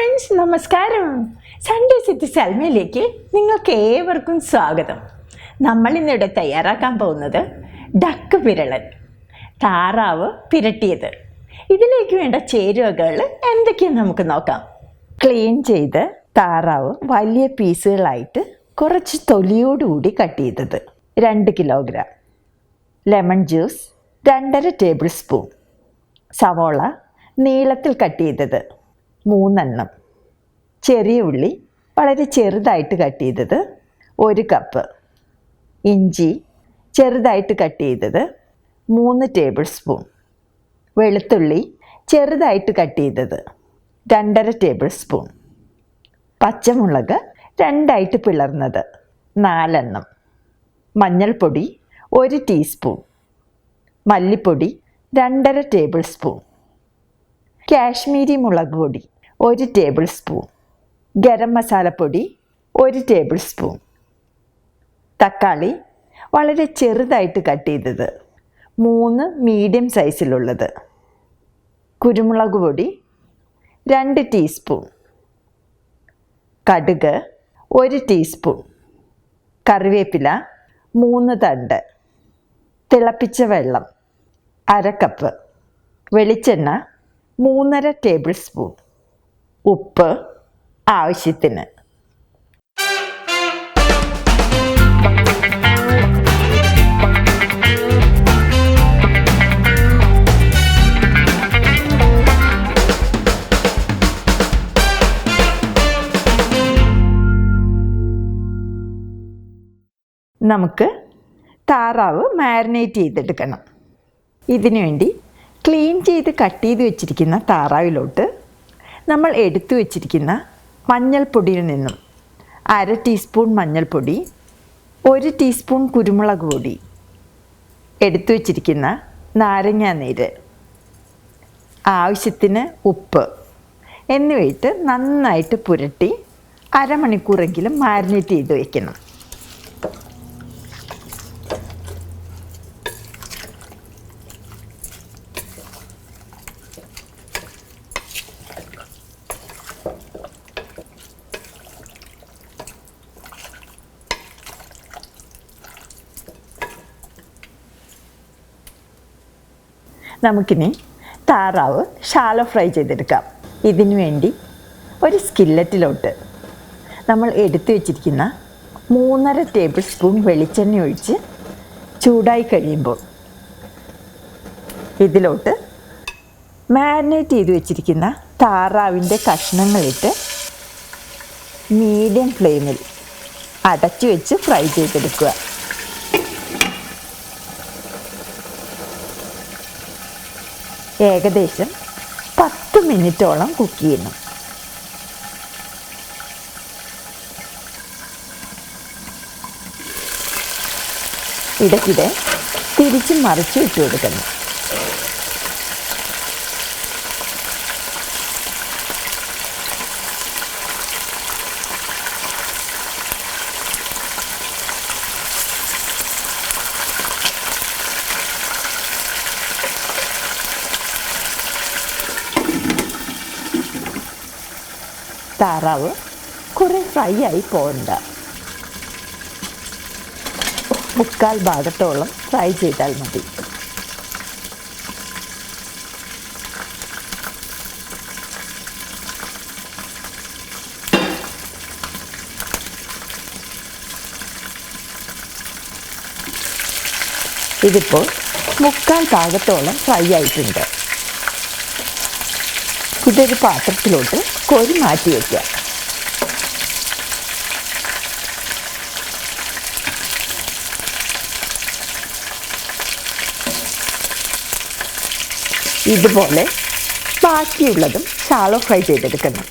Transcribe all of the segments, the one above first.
Friends, നമസ്കാരം. Sunday city സെൽമയിലേക്ക് നിങ്ങൾക്ക് ഏവർക്കും സ്വാഗതം. നമ്മൾ ഇന്നിവിടെ തയ്യാറാക്കാൻ പോകുന്നത് ഡക്ക് പിരളൻ, താറാവ് പിരട്ടിയത്. ഇതിലേക്ക് വേണ്ട ചേരുവകൾ എന്തൊക്കെയെന്ന് നമുക്ക് നോക്കാം. ക്ലീൻ ചെയ്ത് താറാവ് വലിയ പീസുകളായിട്ട് കുറച്ച് തൊലിയോടുകൂടി കട്ട് ചെയ്തത് 2 kilogram, lemon juice 2.5 table spoon, സവോള നീളത്തിൽ കട്ട് ചെയ്തത് 3 എണ്ണം, ചെറിയ ഉള്ളി വളരെ ചെറുതായിട്ട് കട്ട് ചെയ്തത് 1 കപ്പ്, ഇഞ്ചി ചെറുതായിട്ട് കട്ട് ചെയ്തത് 3 ടേബിൾ സ്പൂൺ, വെളുത്തുള്ളി ചെറുതായിട്ട് കട്ട് ചെയ്തത് 2.5 ടേബിൾ സ്പൂൺ, പച്ചമുളക് 2 പിളർന്നത് 4 എണ്ണം, മഞ്ഞൾപ്പൊടി 1 ടീസ്പൂൺ, മല്ലിപ്പൊടി 2.5 ടേബിൾ സ്പൂൺ, കാശ്മീരി മുളക് പൊടി 1 ടേബിൾ സ്പൂൺ, ഗരം മസാലപ്പൊടി 1 ടേബിൾ സ്പൂൺ, തക്കാളി വളരെ ചെറുതായിട്ട് കട്ട് ചെയ്തത് 3 മീഡിയം സൈസിലുള്ളത്, കുരുമുളക് പൊടി 2 ടീസ്പൂൺ, കടുക് 1 ടീസ്പൂൺ, കറിവേപ്പില 3 തണ്ട്, തിളപ്പിച്ച വെള്ളം 1/2 കപ്പ്, വെളിച്ചെണ്ണ 3.5 ടേബിൾ സ്പൂൺ, ഉപ്പ് ആവശ്യത്തിന്. നമുക്ക് താറാവ് മാരിനേറ്റ് ചെയ്തെടുക്കണം. ഇതിനു വേണ്ടി ക്ലീൻ ചെയ്ത് കട്ട് ചെയ്ത് വെച്ചിരിക്കുന്ന താറാവിലോട്ട് നമ്മൾ എടുത്തു വെച്ചിരിക്കുന്ന മഞ്ഞൾപ്പൊടിയിൽ നിന്നും 1/2 ടീസ്പൂൺ മഞ്ഞൾപ്പൊടി, 1 ടീസ്പൂൺ കുരുമുളക് പൊടി, എടുത്തു വെച്ചിരിക്കുന്ന നാരങ്ങാനീര്, ആവശ്യത്തിന് ഉപ്പ് എന്നിവയിട്ട് നന്നായിട്ട് പുരട്ടി അരമണിക്കൂറെങ്കിലും മാരിനേറ്റ് ചെയ്ത് വയ്ക്കണം. നമുക്കിനി താറാവ് ഷാലോ ഫ്രൈ ചെയ്തെടുക്കാം. ഇതിനു വേണ്ടി ഒരു സ്കില്ലറ്റിലോട്ട് നമ്മൾ എടുത്തു വെച്ചിരിക്കുന്ന 3.5 ടേബിൾ സ്പൂൺ വെളിച്ചെണ്ണ ഒഴിച്ച് ചൂടായി കഴിയുമ്പോൾ ഇതിലോട്ട് മാരിനേറ്റ് ചെയ്ത് വെച്ചിരിക്കുന്ന താറാവിൻ്റെ കഷ്ണങ്ങളിട്ട് മീഡിയം ഫ്ലെയിമിൽ അടച്ചു വെച്ച് ഫ്രൈ ചെയ്തെടുക്കുക. ഏകദേശം 10 മിനിറ്റോളം കുക്ക് ചെയ്യണം. ഇടയ്ക്കിടെ തിരിച്ചും മറിച്ച് ഇട്ട് കൊടുക്കണം. താറാവ് കുറേ ഫ്രൈ ആയി പോകണ്ട, 1/4 ഭാഗത്തോളം ഫ്രൈ ചെയ്താൽ മതി. ഇതിപ്പോൾ 1/4 ഭാഗത്തോളം ഫ്രൈ ആയിട്ടുണ്ട്. ഇതൊരു പാത്രത്തിലോട്ട് കോരി മാറ്റി വയ്ക്കുക. ഇതുപോലെ ബാക്കിയുള്ളതും ഷാലോ ഫ്രൈ ചെയ്തെടുക്കണം.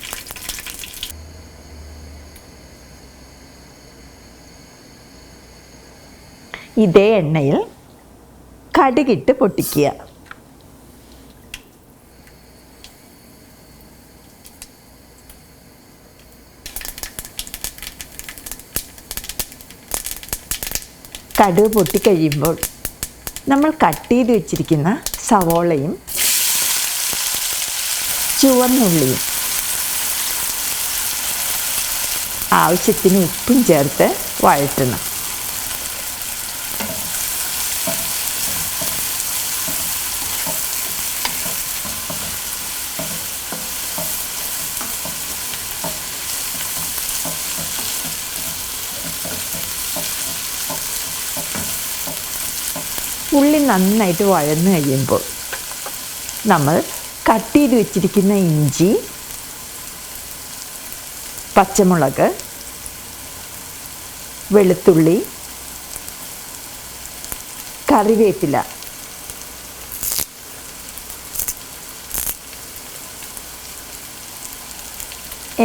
ഇതേ എണ്ണയിൽ കടുകിട്ട് പൊട്ടിക്കുക. കടുക് പൊട്ടിക്കഴിയുമ്പോൾ നമ്മൾ കട്ട് ചെയ്ത് വെച്ചിരിക്കുന്ന സവോളയും ചുവന്നുള്ളിയും ആവശ്യത്തിന് ഉപ്പും ചേർത്ത് വഴറ്റണം. ഉള്ളി നന്നായിട്ട് വഴന്ന് കഴിയുമ്പോൾ നമ്മൾ കട്ട് ചെയ്ത് വെച്ചിരിക്കുന്ന ഇഞ്ചി, പച്ചമുളക്, വെളുത്തുള്ളി, കറിവേപ്പില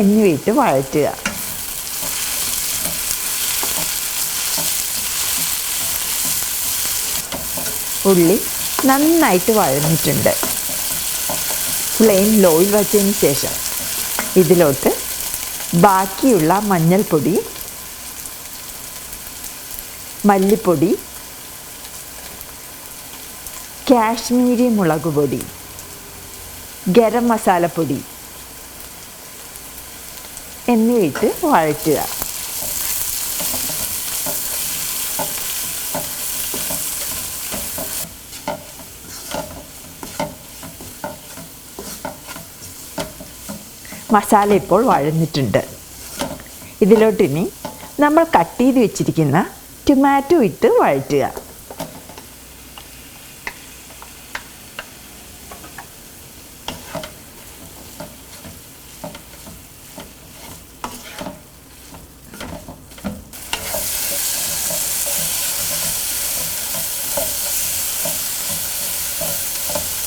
എന്നിവയിട്ട് വഴറ്റുക. ഉള്ളി നന്നായിട്ട് വഴന്നിട്ടുണ്ട്. ഫ്ലെയിം ലോയിൽ വച്ചതിന് ശേഷം ഇതിലോട്ട് ബാക്കിയുള്ള മഞ്ഞൾപ്പൊടി, മല്ലിപ്പൊടി, കാശ്മീരി മുളക് പൊടി, ഗരം മസാലപ്പൊടി എന്നിവയിട്ട് വഴറ്റുക. മസാല ഇപ്പോൾ വഴന്നിട്ടുണ്ട്. ഇതിലോട്ടിനി നമ്മൾ കട്ട് ചെയ്ത് വെച്ചിരിക്കുന്ന ടൊമാറ്റോ ഇട്ട് വഴറ്റുക.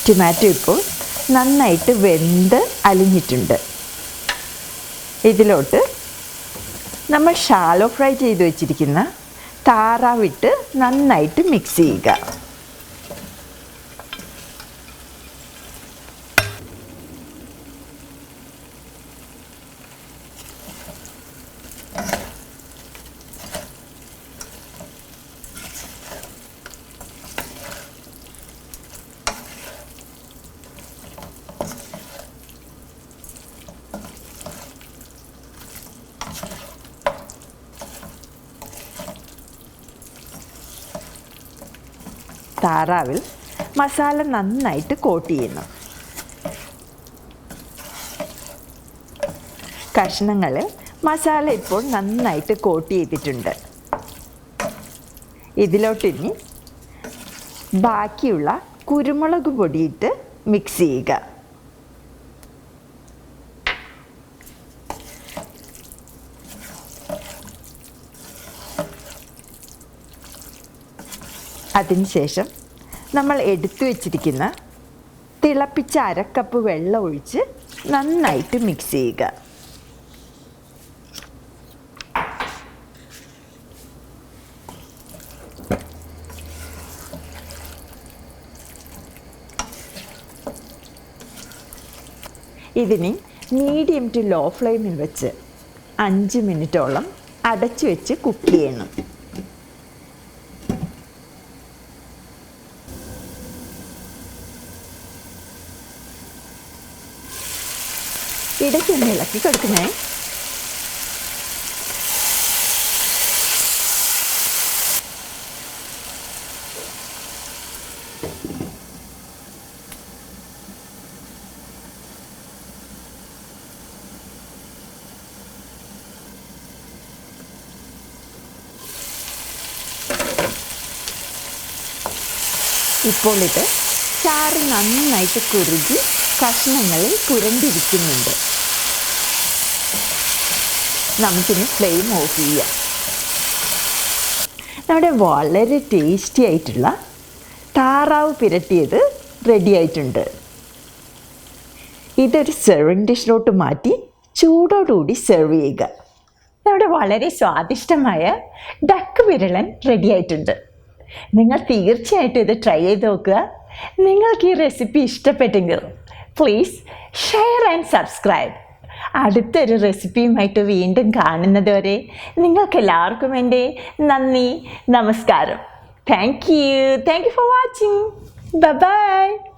ടൊമാറ്റോ ഇപ്പോൾ നന്നായിട്ട് വെന്ത് അലിഞ്ഞിട്ടുണ്ട്. ഇതിലോട്ട് നമ്മൾ ഷാലോ ഫ്രൈ ചെയ്ത് വെച്ചിരിക്കുന്ന താറാവിട്ട് നന്നായിട്ട് മിക്സ് ചെയ്യുക. താറാവിൽ മസാല നന്നായിട്ട് കോട്ട് ചെയ്യുന്നു. കഷ്ണങ്ങളിൽ മസാല ഇപ്പോൾ നന്നായിട്ട് കോട്ട് ചെയ്തിട്ടുണ്ട്. ഇതിലോട്ടിനി ബാക്കിയുള്ള കുരുമുളക് പൊടിയിട്ട് മിക്സ് ചെയ്യുക. അതിനുശേഷം നമ്മൾ എടുത്തു വച്ചിരിക്കുന്ന തിളപ്പിച്ച അരക്കപ്പ് വെള്ളം ഒഴിച്ച് നന്നായിട്ട് മിക്സ് ചെയ്യുക. ഇതിനി മീഡിയം ടു ലോ ഫ്ലെയിമിൽ വെച്ച് 5 മിനിറ്റോളം അടച്ചു വെച്ച് കുക്ക് ചെയ്യണം. ഇടയ്ക്കൊന്ന് ഇളക്കി കൊടുക്കണേ. ഇപ്പോൾ ഇത് ചാറ് നന്നായിട്ട് കുറുകി കഷ്ണങ്ങളിൽ കുരണ്ടിരിക്കുന്നുണ്ട്. നമുക്കിനി ഫ്ലെയിം ഓഫ് ചെയ്യാം. നമ്മുടെ വളരെ ടേസ്റ്റി ആയിട്ടുള്ള താറാവ് പുരട്ടിയത് റെഡി ആയിട്ടുണ്ട്. ഇതൊരു സെർവിങ് ഡിഷിലോട്ട് മാറ്റി ചൂടോടുകൂടി സെർവ് ചെയ്യുക. നമ്മുടെ വളരെ സ്വാദിഷ്ടമായ ഡക്ക് വിരളൻ റെഡി ആയിട്ടുണ്ട്. നിങ്ങൾ തീർച്ചയായിട്ടും ഇത് ട്രൈ ചെയ്ത് നോക്കുക. നിങ്ങൾക്ക് ഈ റെസിപ്പി ഇഷ്ടപ്പെട്ടെങ്കിൽ പ്ലീസ് ഷെയർ ആൻഡ് സബ്സ്ക്രൈബ്. അടുത്തൊരു റെസിപ്പിയുമായിട്ട് വീണ്ടും കാണുന്നത് വരെ നിങ്ങൾക്കെല്ലാവർക്കും എൻ്റെ നന്ദി, നമസ്കാരം. Thank you for watching. By.